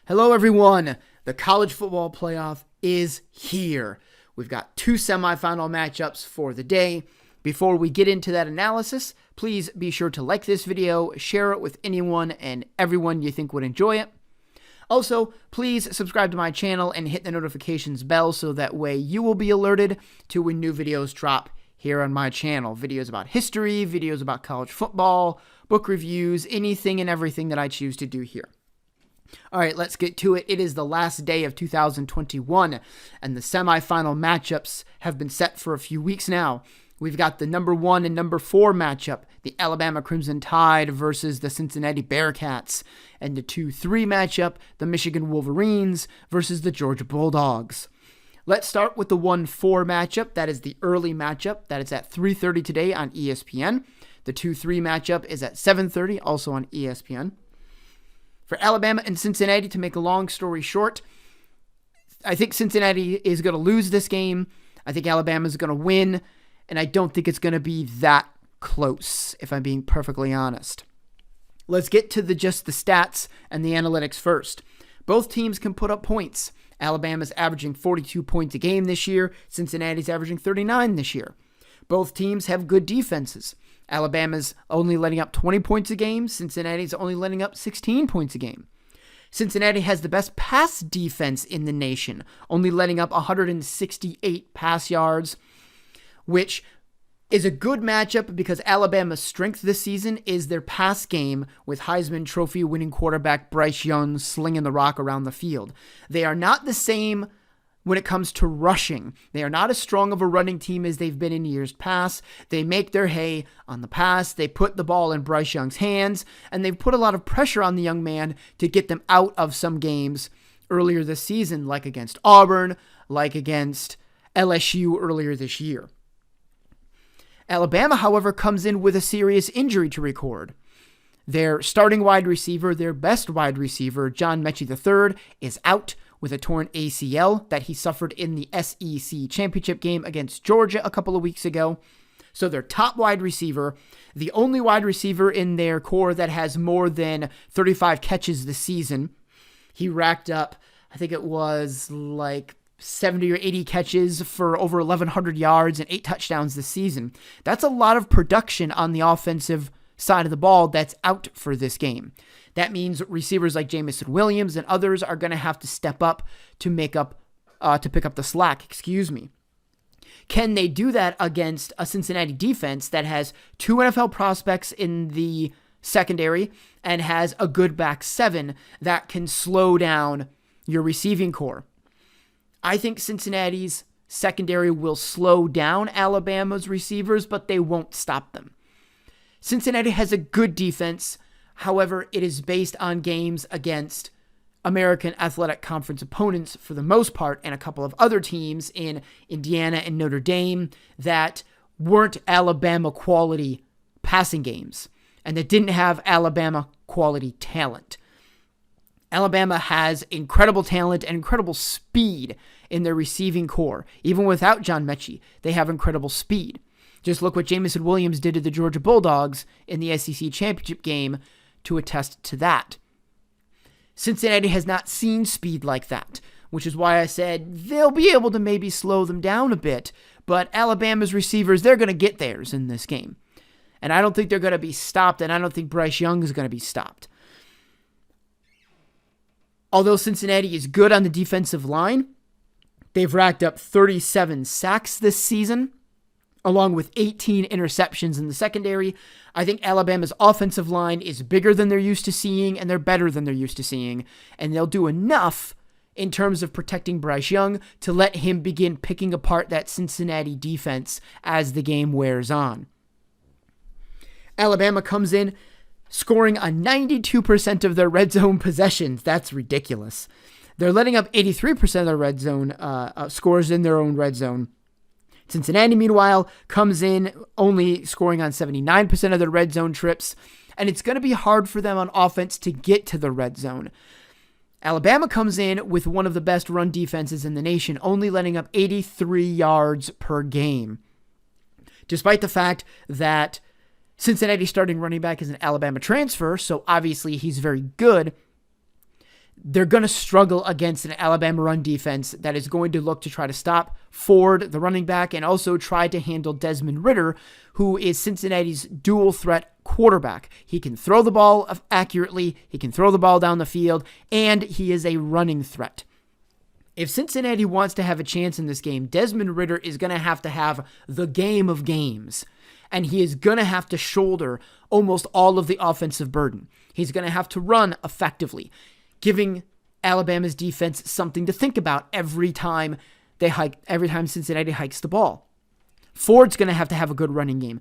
Hello, everyone. The college football playoff is here. We've got two semifinal matchups for the day. Before we get into that analysis, please be sure to like this video, share it with anyone and everyone you think would enjoy it. Also, please subscribe to my channel and hit the notifications bell so that way you will be alerted to when new videos drop here on my channel. Videos about history, videos about college football, book reviews, anything and everything that I choose to do here. All right, let's get to it. It is the last day of 2021, and the semifinal matchups have been set for a few weeks now. We've got the number 1 and number 4 matchup, the Alabama Crimson Tide versus the Cincinnati Bearcats, and the 2-3 matchup, the Michigan Wolverines versus the Georgia Bulldogs. Let's start with the 1-4 matchup. That is the early matchup. That is at 3:30 today on ESPN. The 2-3 matchup is at 7:30, also on ESPN. For Alabama and Cincinnati, to make a long story short, I think Cincinnati is going to lose this game. I think Alabama is going to win, and I don't think it's going to be that close, if I'm being perfectly honest. Let's get to just the stats and the analytics first. Both teams can put up points. Alabama's averaging 42 points a game this year. Cincinnati's averaging 39 this year. Both teams have good defenses. Alabama's only letting up 20 points a game. Cincinnati's only letting up 16 points a game. Cincinnati has the best pass defense in the nation, only letting up 168 pass yards, which is a good matchup because Alabama's strength this season is their pass game with Heisman Trophy winning quarterback Bryce Young slinging the rock around the field. They are not the same when it comes to rushing. They are not as strong of a running team as they've been in years past. They make their hay on the pass. They put the ball in Bryce Young's hands, and they've put a lot of pressure on the young man to get them out of some games earlier this season, like against Auburn, like against LSU earlier this year. Alabama, however, comes in with a serious injury to record. Their starting wide receiver, their best wide receiver, John Mechie III, is out with a torn ACL that he suffered in the SEC championship game against Georgia a couple of weeks ago. So their top wide receiver, the only wide receiver in their core that has more than 35 catches this season, he racked up, I think it was like 70 or 80 catches for over 1,100 yards and 8 touchdowns this season. That's a lot of production on the offensive side of the ball that's out for this game. That means receivers like Jamison Williams and others are going to have to step up to pick up the slack. Can they do that against a Cincinnati defense that has 2 NFL prospects in the secondary and has a good back 7 that can slow down your receiving core? I think Cincinnati's secondary will slow down Alabama's receivers, but they won't stop them. Cincinnati has a good defense. However, it is based on games against American Athletic Conference opponents for the most part, and a couple of other teams in Indiana and Notre Dame that weren't Alabama quality passing games and that didn't have Alabama quality talent. Alabama has incredible talent and incredible speed in their receiving core. Even without John Mechie, they have incredible speed. Just look what Jamison Williams did to the Georgia Bulldogs in the SEC championship game to attest to that. Cincinnati has not seen speed like that, which is why I said they'll be able to maybe slow them down a bit, but Alabama's receivers, they're going to get theirs in this game. And I don't think they're going to be stopped, and I don't think Bryce Young is going to be stopped. Although Cincinnati is good on the defensive line, they've racked up 37 sacks this season, along with 18 interceptions in the secondary. I think Alabama's offensive line is bigger than they're used to seeing, and they're better than they're used to seeing. And they'll do enough in terms of protecting Bryce Young to let him begin picking apart that Cincinnati defense as the game wears on. Alabama comes in scoring on 92% of their red zone possessions. That's ridiculous. They're letting up 83% of their red zone scores in their own red zone. Cincinnati, meanwhile, comes in only scoring on 79% of their red zone trips, and it's going to be hard for them on offense to get to the red zone. Alabama comes in with one of the best run defenses in the nation, only letting up 83 yards per game. Despite the fact that Cincinnati's starting running back is an Alabama transfer, so obviously he's very good, they're going to struggle against an Alabama run defense that is going to look to try to stop Ford, the running back, and also try to handle Desmond Ridder, who is Cincinnati's dual threat quarterback. He can throw the ball accurately, he can throw the ball down the field, and he is a running threat. If Cincinnati wants to have a chance in this game, Desmond Ridder is going to have the game of games, and he is going to have to shoulder almost all of the offensive burden. He's going to have to run effectively, giving Alabama's defense something to think about every time Cincinnati hikes the ball. Ford's going to have a good running game.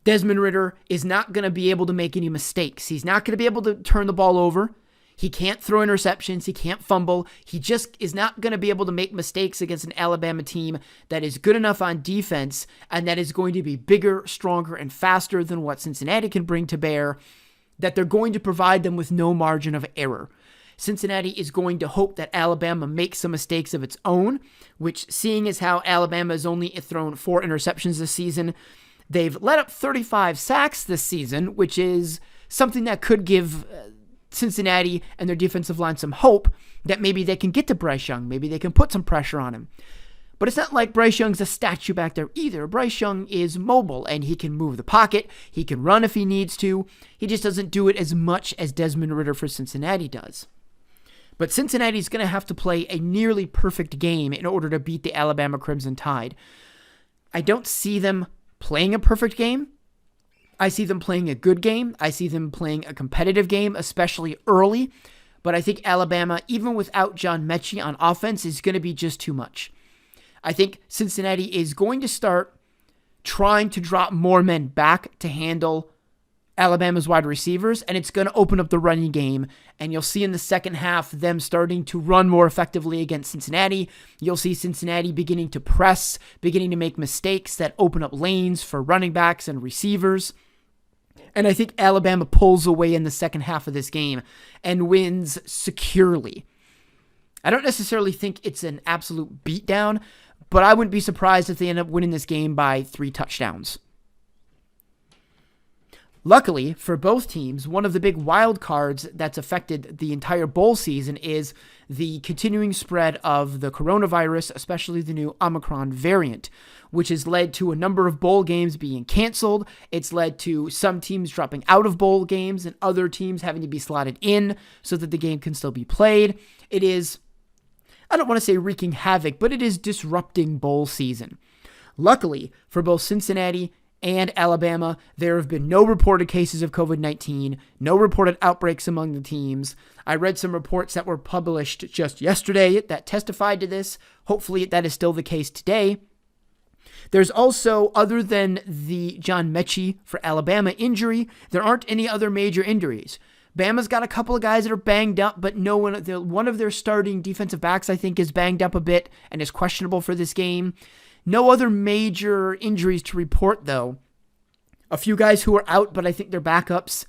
Desmond Ridder is not going to be able to make any mistakes. He's not going to be able to turn the ball over. He can't throw interceptions. He can't fumble. He just is not going to be able to make mistakes against an Alabama team that is good enough on defense and that is going to be bigger, stronger, and faster than what Cincinnati can bring to bear, that they're going to provide them with no margin of error. Cincinnati is going to hope that Alabama makes some mistakes of its own, which, seeing as how Alabama has only thrown 4 interceptions this season, they've let up 35 sacks this season, which is something that could give Cincinnati and their defensive line some hope that maybe they can get to Bryce Young. Maybe they can put some pressure on him. But it's not like Bryce Young's a statue back there either. Bryce Young is mobile, and he can move the pocket. He can run if he needs to. He just doesn't do it as much as Desmond Ridder for Cincinnati does. But Cincinnati's going to have to play a nearly perfect game in order to beat the Alabama Crimson Tide. I don't see them playing a perfect game. I see them playing a good game. I see them playing a competitive game, especially early. But I think Alabama, even without John Mechie on offense, is going to be just too much. I think Cincinnati is going to start trying to drop more men back to handle Alabama's wide receivers, and it's going to open up the running game, and you'll see in the second half them starting to run more effectively against Cincinnati. You'll see Cincinnati beginning to press, beginning to make mistakes that open up lanes for running backs and receivers. And I think Alabama pulls away in the second half of this game and wins securely. I don't necessarily think it's an absolute beatdown, but I wouldn't be surprised if they end up winning this game by 3 touchdowns. Luckily, for both teams, one of the big wild cards that's affected the entire bowl season is the continuing spread of the coronavirus, especially the new Omicron variant, which has led to a number of bowl games being canceled. It's led to some teams dropping out of bowl games and other teams having to be slotted in so that the game can still be played. It is, I don't want to say wreaking havoc, but it is disrupting bowl season. Luckily, for both Cincinnati and Alabama, there have been no reported cases of COVID-19, no reported outbreaks among the teams. I read some reports that were published just yesterday that testified to this. Hopefully that is still the case today. There's also, other than the John Mechie for Alabama injury, there aren't any other major injuries. Bama's got a couple of guys that are banged up, but one of their starting defensive backs, I think, is banged up a bit and is questionable for this game. No other major injuries to report, though. A few guys who are out, but I think they're backups.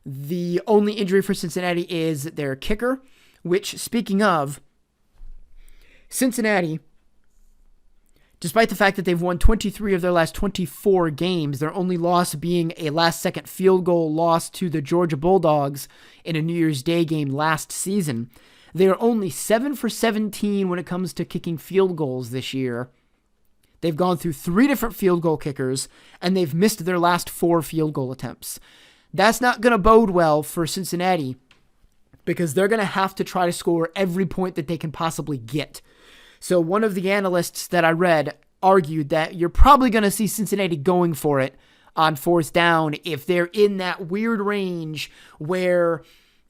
The only injury for Cincinnati is their kicker, which, speaking of, Cincinnati, despite the fact that they've won 23 of their last 24 games, their only loss being a last-second field goal loss to the Georgia Bulldogs in a New Year's Day game last season, they are only 7 for 17 when it comes to kicking field goals this year. They've gone through 3 different field goal kickers, and they've missed their last 4 field goal attempts. That's not going to bode well for Cincinnati because they're going to have to try to score every point that they can possibly get. So one of the analysts that I read argued that you're probably going to see Cincinnati going for it on 4th down if they're in that weird range where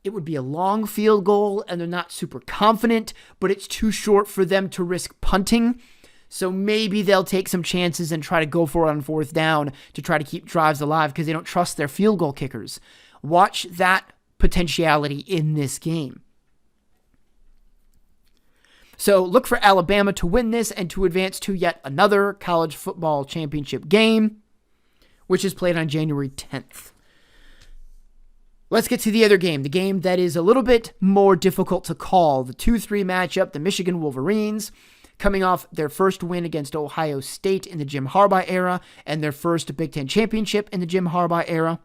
it would be a long field goal and they're not super confident, but it's too short for them to risk punting. So maybe they'll take some chances and try to go for it on 4th down to try to keep drives alive because they don't trust their field goal kickers. Watch that potentiality in this game. So look for Alabama to win this and to advance to yet another college football championship game, which is played on January 10th. Let's get to the other game, the game that is a little bit more difficult to call, the 2-3 matchup, the Michigan Wolverines, coming off their first win against Ohio State in the Jim Harbaugh era and their first Big Ten championship in the Jim Harbaugh era,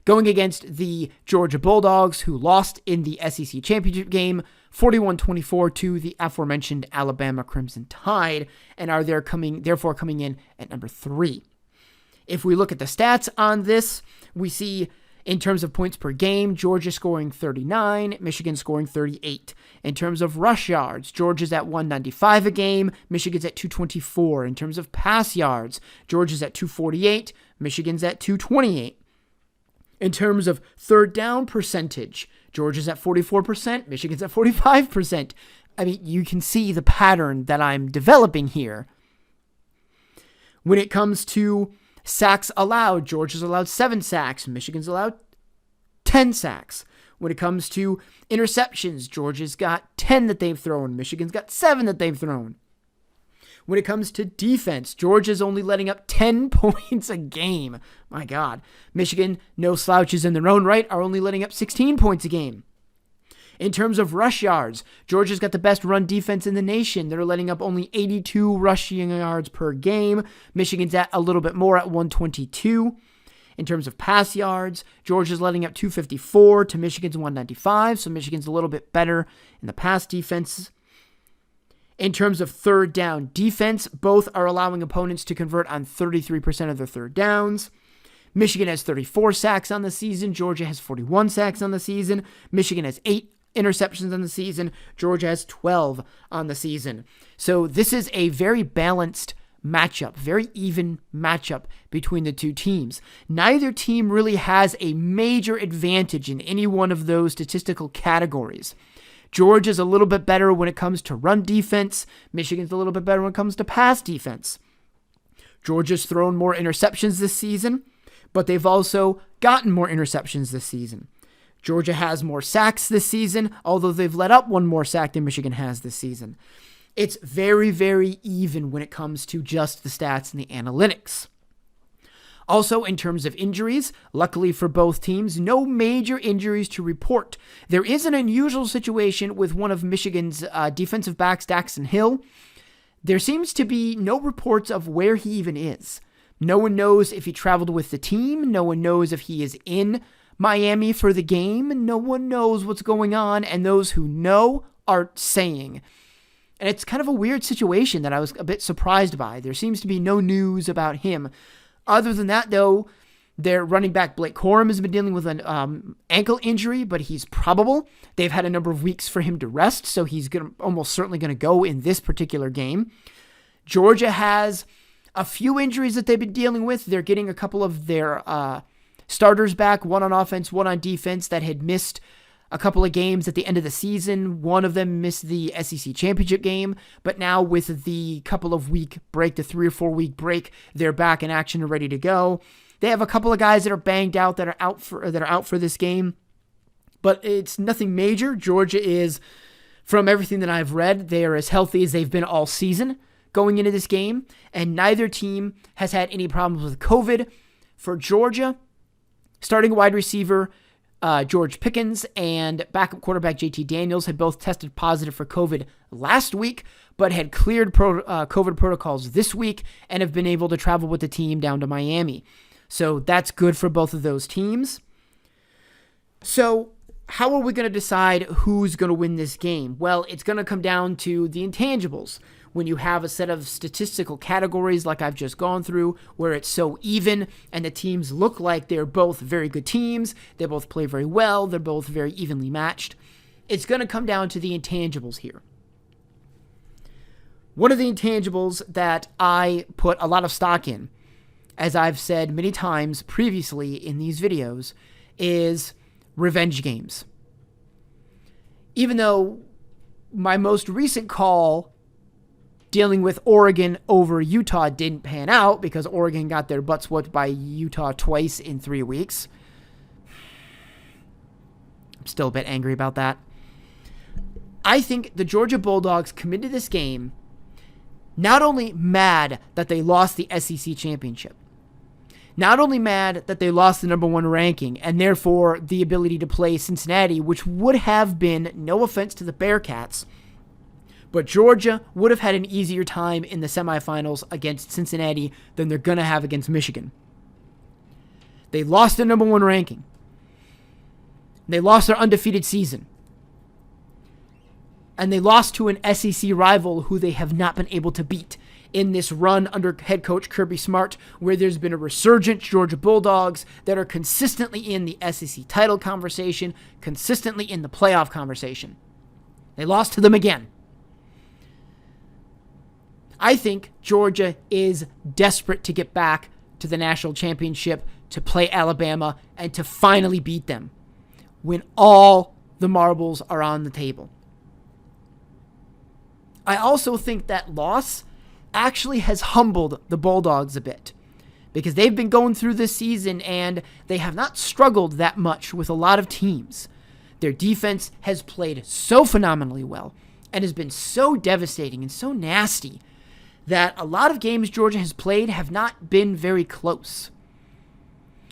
going against the Georgia Bulldogs, who lost in the SEC championship game 41-24 to the aforementioned Alabama Crimson Tide, and are therefore coming in at number 3. If we look at the stats on this, we see in terms of points per game, Georgia scoring 39, Michigan scoring 38. In terms of rush yards, Georgia's at 195 a game, Michigan's at 224. In terms of pass yards, Georgia's at 248, Michigan's at 228. In terms of third down percentage, Georgia's at 44%, Michigan's at 45%. I mean, you can see the pattern that I'm developing here. When it comes to sacks allowed, Georgia's allowed 7 sacks, Michigan's allowed 10 sacks. When it comes to interceptions, Georgia's got 10 that they've thrown, Michigan's got 7 that they've thrown. When it comes to defense, Georgia's only letting up 10 points a game. My God. Michigan, no slouches in their own right, are only letting up 16 points a game. In terms of rush yards, Georgia's got the best run defense in the nation. They're letting up only 82 rushing yards per game. Michigan's at a little bit more at 122. In terms of pass yards, Georgia's letting up 254 to Michigan's 195, so Michigan's a little bit better in the pass defense. In terms of third down defense, both are allowing opponents to convert on 33% of their third downs. Michigan has 34 sacks on the season. Georgia has 41 sacks on the season. Michigan has 8 interceptions on the season. Georgia has 12 on the season. So this is a very balanced matchup, very even matchup between the two teams. Neither team really has a major advantage in any one of those statistical categories. Georgia's a little bit better when it comes to run defense. Michigan's a little bit better when it comes to pass defense. Georgia's thrown more interceptions this season, but they've also gotten more interceptions this season. Georgia has more sacks this season, although they've let up one more sack than Michigan has this season. It's very, very even when it comes to just the stats and the analytics. Also, in terms of injuries, luckily for both teams, no major injuries to report. There is an unusual situation with one of Michigan's defensive backs, Daxton Hill. There seems to be no reports of where he even is. No one knows if he traveled with the team. No one knows if he is in Miami for the game. No one knows what's going on, and those who know aren't saying. And it's kind of a weird situation that I was a bit surprised by. There seems to be no news about him. Other than that, though, their running back Blake Corum has been dealing with an ankle injury, but he's probable. They've had a number of weeks for him to rest, so he's almost certainly going to go in this particular game. Georgia has a few injuries that they've been dealing with. They're getting a couple of their starters back, one on offense, one on defense, that had missed a couple of games at the end of the season. One of them missed the SEC championship game, but now with the couple of week break, the 3 or 4 week break, they're back in action and ready to go. They have a couple of guys that are banged out that are out for this game, but it's nothing major. Georgia is, from everything that I've read, they are as healthy as they've been all season going into this game, and neither team has had any problems with COVID. For Georgia, starting wide receiver George Pickens and backup quarterback JT Daniels had both tested positive for COVID last week, but had cleared COVID protocols this week and have been able to travel with the team down to Miami. So that's good for both of those teams. So how are we going to decide who's going to win this game? Well, it's going to come down to the intangibles. When you have a set of statistical categories like I've just gone through, where it's so even and the teams look like they're both very good teams, they both play very well, they're both very evenly matched, it's going to come down to the intangibles here. One of the intangibles that I put a lot of stock in, as I've said many times previously in these videos, is revenge games. Even though my most recent call dealing with Oregon over Utah didn't pan out because Oregon got their butts whooped by Utah twice in 3 weeks. I'm still a bit angry about that. I think the Georgia Bulldogs come into this game not only mad that they lost the SEC championship, not only mad that they lost the number 1 ranking and therefore the ability to play Cincinnati, which would have been, no offense to the Bearcats, but Georgia would have had an easier time in the semifinals against Cincinnati than they're going to have against Michigan. They lost their number 1 ranking. They lost their undefeated season. And they lost to an SEC rival who they have not been able to beat in this run under head coach Kirby Smart, where there's been a resurgent Georgia Bulldogs that are consistently in the SEC title conversation, consistently in the playoff conversation. They lost to them again. I think Georgia is desperate to get back to the national championship, to play Alabama, and to finally beat them when all the marbles are on the table. I also think that loss actually has humbled the Bulldogs a bit, because they've been going through this season and they have not struggled that much with a lot of teams. Their defense has played so phenomenally well and has been so devastating and so nasty that a lot of games Georgia has played have not been very close.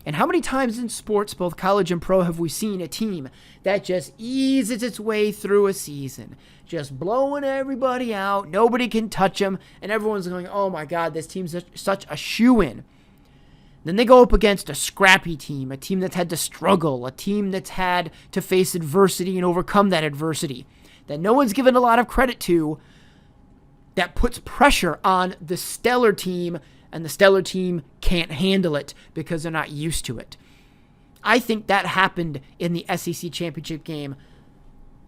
And how many times in sports, both college and pro, have we seen a team that just eases its way through a season, just blowing everybody out, nobody can touch them, and everyone's going, oh my God, this team's such a shoo-in. Then they go up against a scrappy team, a team that's had to struggle, a team that's had to face adversity and overcome that adversity, that no one's given a lot of credit to, that puts pressure on the stellar team, and the stellar team can't handle it because they're not used to it. I think that happened in the SEC championship game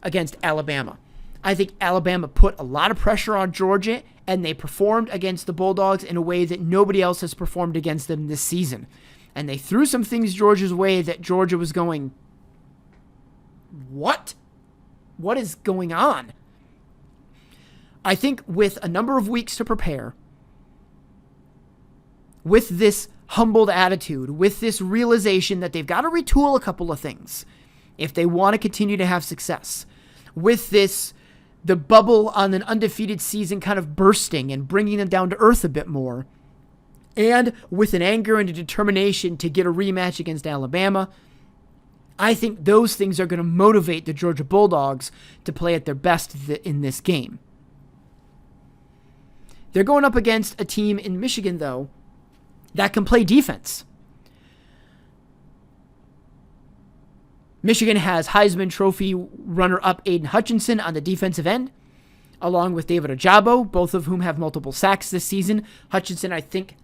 against Alabama. I think Alabama put a lot of pressure on Georgia, and they performed against the Bulldogs in a way that nobody else has performed against them this season. And they threw some things Georgia's way that Georgia was going, what? What is going on? I think with a number of weeks to prepare, with this humbled attitude, with this realization that they've got to retool a couple of things if they want to continue to have success, with the bubble on an undefeated season kind of bursting and bringing them down to earth a bit more, and with an anger and a determination to get a rematch against Alabama, I think those things are going to motivate the Georgia Bulldogs to play at their best in this game. They're going up against a team in Michigan, though, that can play defense. Michigan has Heisman Trophy runner-up Aiden Hutchinson on the defensive end, along with David Ojabo, both of whom have multiple sacks this season. Hutchinson, I think,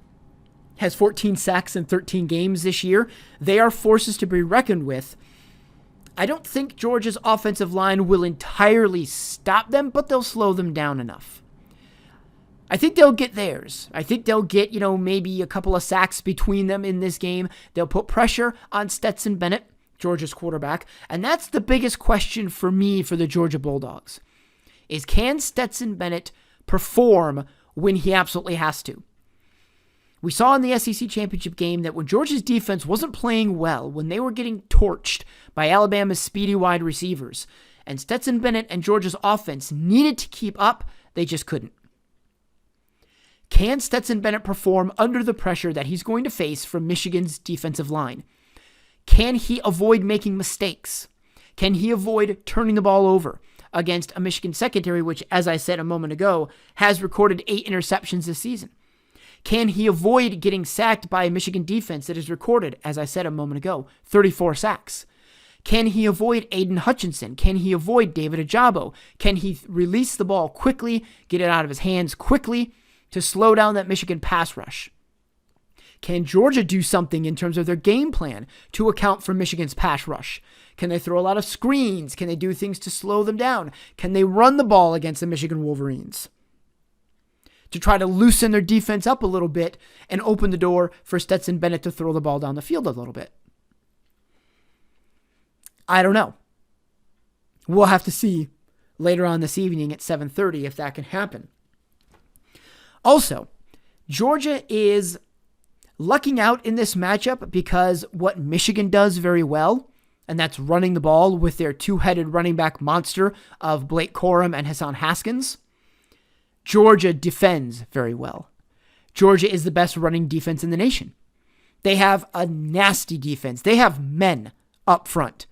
has 14 sacks in 13 games this year. They are forces to be reckoned with. I don't think Georgia's offensive line will entirely stop them, but they'll slow them down enough. I think they'll get theirs. I think they'll get, maybe a couple of sacks between them in this game. They'll put pressure on Stetson Bennett, Georgia's quarterback. And that's the biggest question for me for the Georgia Bulldogs, is can Stetson Bennett perform when he absolutely has to? We saw in the SEC championship game that when Georgia's defense wasn't playing well, when they were getting torched by Alabama's speedy wide receivers, and Stetson Bennett and Georgia's offense needed to keep up, they just couldn't. Can Stetson Bennett perform under the pressure that he's going to face from Michigan's defensive line? Can he avoid making mistakes? Can he avoid turning the ball over against a Michigan secondary, which, as I said a moment ago, has recorded 8 interceptions this season? Can he avoid getting sacked by a Michigan defense that has recorded, as I said a moment ago, 34 sacks? Can he avoid Aiden Hutchinson? Can he avoid David Ojabo? Can he release the ball quickly, get it out of his hands quickly, to slow down that Michigan pass rush? Can Georgia do something in terms of their game plan to account for Michigan's pass rush? Can they throw a lot of screens? Can they do things to slow them down? Can they run the ball against the Michigan Wolverines to try to loosen their defense up a little bit and open the door for Stetson Bennett to throw the ball down the field a little bit? I don't know. We'll have to see later on this evening at 7:30 if that can happen. Also, Georgia is lucking out in this matchup because what Michigan does very well, and that's running the ball with their two-headed running back monster of Blake Corum and Hassan Haskins, Georgia defends very well. Georgia is the best running defense in the nation. They have a nasty defense. They have men up front.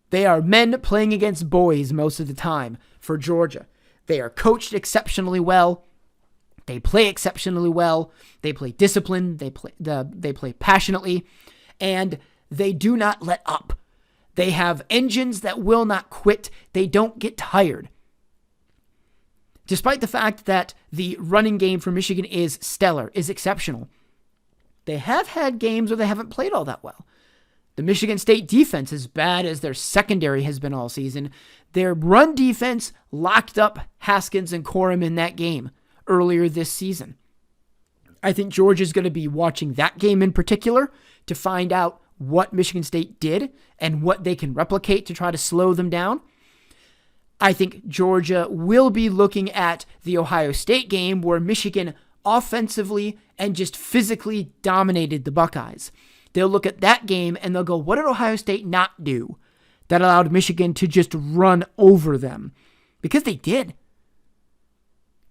They are men playing against boys most of the time for Georgia. They are coached exceptionally well. They play exceptionally well. They play disciplined. They play passionately, and they do not let up. They have engines that will not quit. They don't get tired. Despite the fact that the running game for Michigan is stellar, is exceptional, they have had games where they haven't played all that well. The Michigan State defense, as bad as their secondary has been all season, their run defense locked up Haskins and Corum in that game earlier this season. I think Georgia's going to be watching that game in particular to find out what Michigan State did and what they can replicate to try to slow them down. I think Georgia will be looking at the Ohio State game where Michigan offensively and just physically dominated the Buckeyes. They'll look at that game and they'll go, what did Ohio State not do that allowed Michigan to just run over them? Because they did.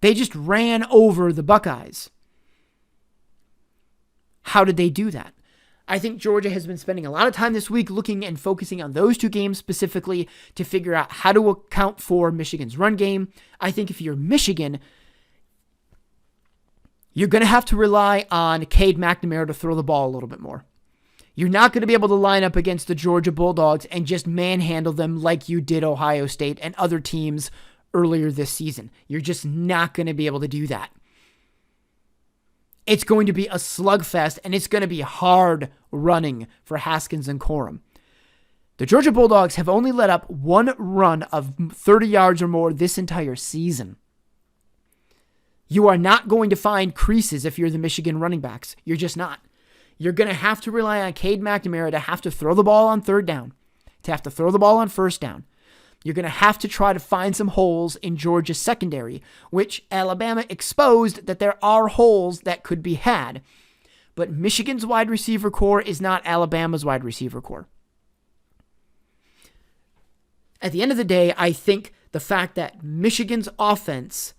They just ran over the Buckeyes. How did they do that? I think Georgia has been spending a lot of time this week looking and focusing on those two games specifically to figure out how to account for Michigan's run game. I think if you're Michigan, you're going to have to rely on Cade McNamara to throw the ball a little bit more. You're not going to be able to line up against the Georgia Bulldogs and just manhandle them like you did Ohio State and other teams earlier this season. You're just not going to be able to do that. It's going to be a slugfest, and it's going to be hard running for Haskins and Corum. The Georgia Bulldogs have only let up one run of 30 yards or more this entire season. You are not going to find creases if you're the Michigan running backs. You're just not. You're going to have to rely on Cade McNamara to have to throw the ball on third down, to have to throw the ball on first down. You're going to have to try to find some holes in Georgia's secondary, which Alabama exposed that there are holes that could be had. But Michigan's wide receiver core is not Alabama's wide receiver core. At the end of the day, I think the fact that Michigan's offense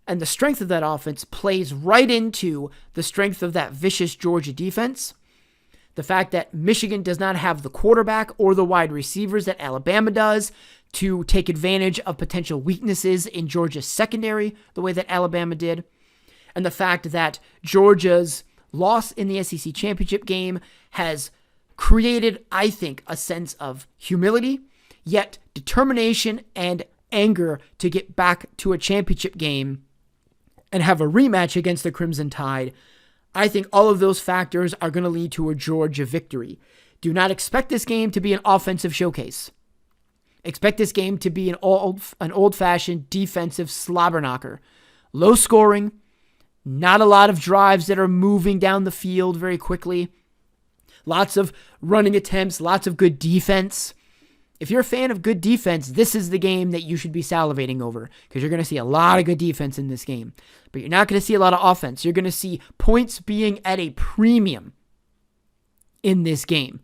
and the strength of that offense plays right into the strength of that vicious Georgia defense. The fact that Michigan does not have the quarterback or the wide receivers that Alabama does to take advantage of potential weaknesses in Georgia's secondary the way that Alabama did. And the fact that Georgia's loss in the SEC championship game has created, I think, a sense of humility, yet determination and anger to get back to a championship game and have a rematch against the Crimson Tide. I think all of those factors are going to lead to a Georgia victory. Do not expect this game to be an offensive showcase. Expect this game to be an old-fashioned defensive slobber knocker. Low scoring, not a lot of drives that are moving down the field very quickly. Lots of running attempts, lots of good defense. If you're a fan of good defense, this is the game that you should be salivating over because you're going to see a lot of good defense in this game. But you're not going to see a lot of offense. You're going to see points being at a premium in this game.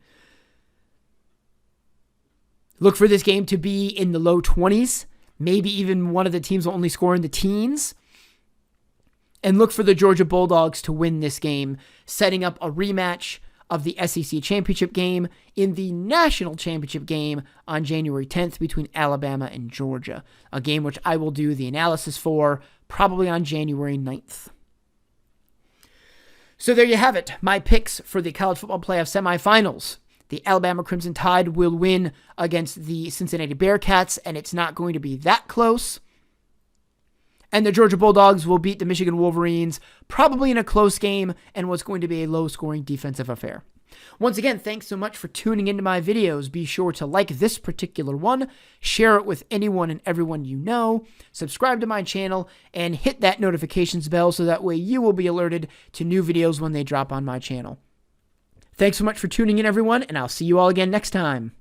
Look for this game to be in the low 20s. Maybe even one of the teams will only score in the teens. And look for the Georgia Bulldogs to win this game, setting up a rematch of the SEC championship game in the national championship game on January 10th between Alabama and Georgia, a game which I will do the analysis for probably on January 9th. So there you have it, my picks for the college football playoff semifinals. The Alabama Crimson Tide will win against the Cincinnati Bearcats, and it's not going to be that close. And the Georgia Bulldogs will beat the Michigan Wolverines, probably in a close game, and what's going to be a low-scoring defensive affair. Once again, thanks so much for tuning into my videos. Be sure to like this particular one, share it with anyone and everyone you know, subscribe to my channel, and hit that notifications bell so that way you will be alerted to new videos when they drop on my channel. Thanks so much for tuning in, everyone, and I'll see you all again next time.